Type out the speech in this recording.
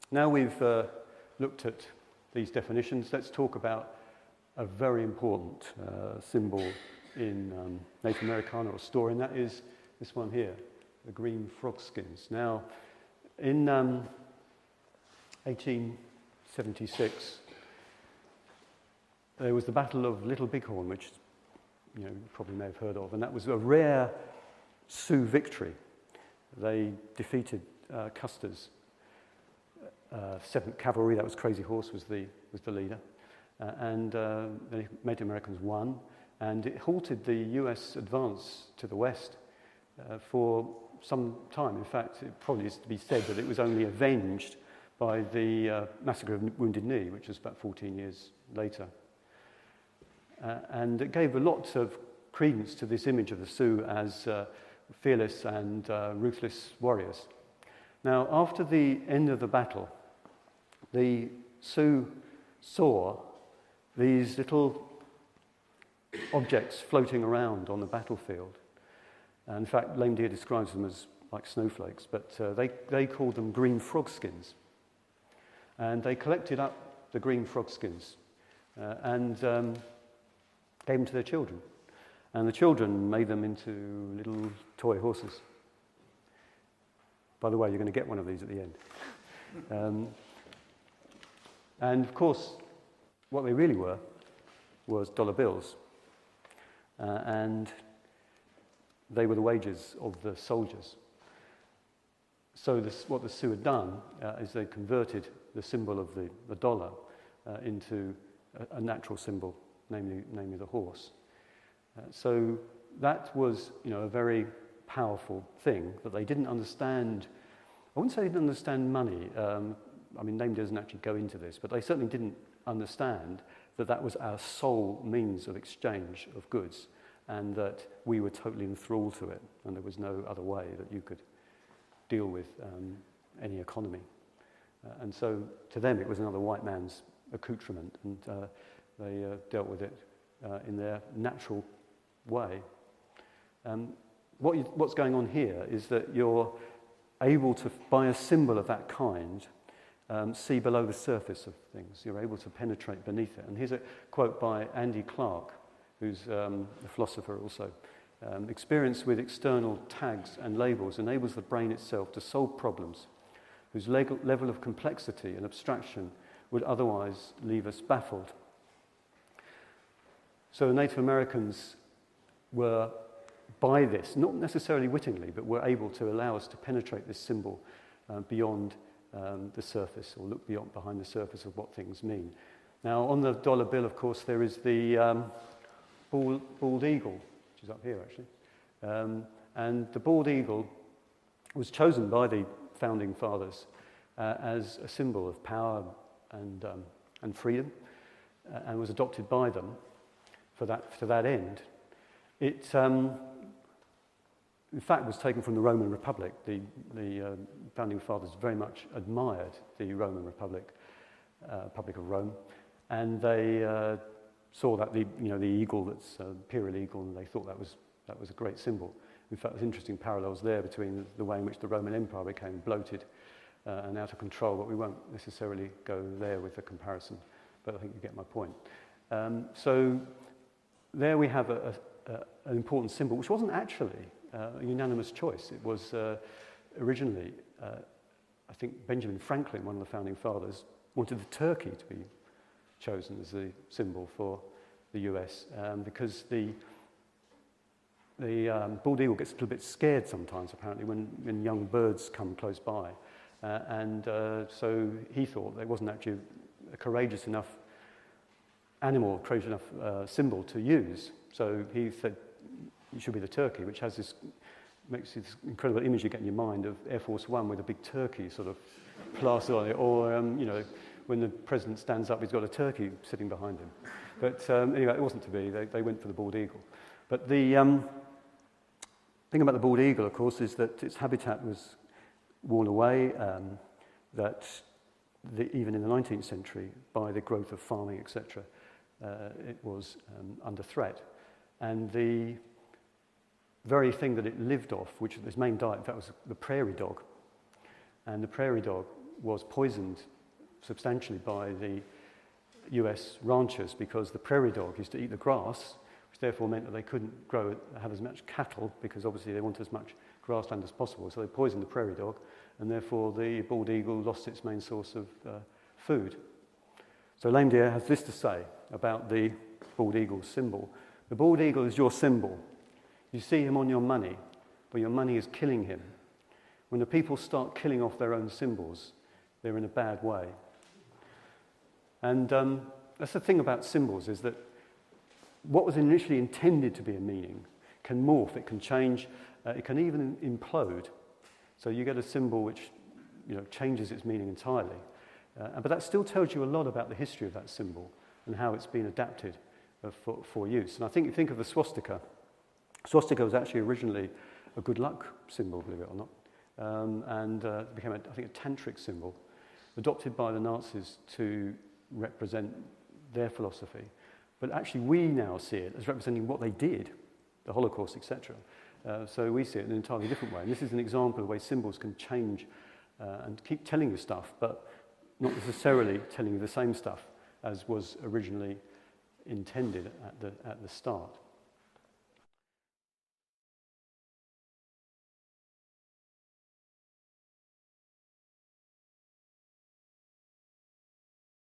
Now we've looked at these definitions, let's talk about a very important symbol in Native Americana or story, and that is this one here, the green frog skins. Now, in 1876, there was the Battle of Little Bighorn, which you probably may have heard of, and that was a rare Sioux victory. They defeated Custer's 7th Cavalry, that was Crazy Horse, was the leader, and the Native Americans won, and it halted the US advance to the west for some time. In fact, it probably is to be said that it was only avenged by the massacre of Wounded Knee, which was about 14 years later. And it gave a lot of credence to this image of the Sioux as fearless and ruthless warriors. Now, after the end of the battle, the Sioux saw these little objects floating around on the battlefield. And in fact, Lame Deer describes them as like snowflakes, but they called them green frog skins. And they collected up the green frog skins and gave them to their children. And the children made them into little toy horses. By the way, you're going to get one of these at the end. And of course, what they really were was dollar bills. And they were the wages of the soldiers. So what the Sioux had done is they converted the symbol of the dollar into a natural symbol, namely the horse. So that was, a very powerful thing that they didn't understand. I wouldn't say they didn't understand money. Lame Deer doesn't actually go into this, but they certainly didn't understand that that was our sole means of exchange of goods, and that we were totally enthralled to it, and there was no other way that you could deal with any economy. And so to them it was another white man's accoutrement, and they dealt with it in their natural way. What's going on here is that you're able to, by a symbol of that kind, see below the surface of things. You're able to penetrate beneath it. And here's a quote by Andy Clark, who's a philosopher also. Experience with external tags and labels enables the brain itself to solve problems whose level of complexity and abstraction would otherwise leave us baffled. So the Native Americans were, by this, not necessarily wittingly, but were able to allow us to penetrate this symbol beyond the surface, or look behind the surface of what things mean. Now, on the dollar bill, of course, there is the bald eagle, which is up here, actually. And the bald eagle was chosen by the founding fathers as a symbol of power and freedom, and was adopted by them to that end. It, in fact, was taken from the Roman Republic. The founding fathers very much admired the Roman Republic, Republic of Rome, and they saw that the eagle, that's imperial eagle, and they thought that was a great symbol. In fact, there's interesting parallels there between the way in which the Roman Empire became bloated and out of control, but we won't necessarily go there with the comparison, but I think you get my point. So there we have an important symbol, which wasn't actually a unanimous choice. It was originally, I think Benjamin Franklin, one of the founding fathers, wanted the turkey to be chosen as the symbol for the US because the bald eagle gets a little bit scared sometimes, apparently, when young birds come close by. So he thought there wasn't actually a courageous enough animal, courageous enough symbol to use. So he said, it should be the turkey, which makes this incredible image you get in your mind of Air Force One with a big turkey sort of plastered on it, or, when the president stands up, he's got a turkey sitting behind him. But anyway, it wasn't to be. They went for the bald eagle. But the thing about the bald eagle, of course, is that its habitat was worn away, that even in the 19th century, by the growth of farming, etc., it was under threat. And the very thing that it lived off, which its main diet, in fact, was the prairie dog. And the prairie dog was poisoned substantially by the US ranchers because the prairie dog used to eat the grass, which therefore meant that they couldn't have as much cattle because obviously they wanted as much grassland as possible. So they poisoned the prairie dog, and therefore the bald eagle lost its main source of food. So Lame Deer has this to say about the bald eagle's symbol. The bald eagle is your symbol. You see him on your money, but your money is killing him. When the people start killing off their own symbols, they're in a bad way. And that's the thing about symbols, is that what was initially intended to be a meaning can morph, it can change, it can even implode. So you get a symbol which changes its meaning entirely. But that still tells you a lot about the history of that symbol and how it's been adapted for use. And I think you think of the swastika. Swastika was actually originally a good luck symbol, believe it or not. And became, I think, a tantric symbol, adopted by the Nazis to represent their philosophy. But actually we now see it as representing what they did, the Holocaust, etc. So we see it in an entirely different way. And this is an example of the way symbols can change and keep telling you stuff, but not necessarily telling you the same stuff as was originally intended at the start.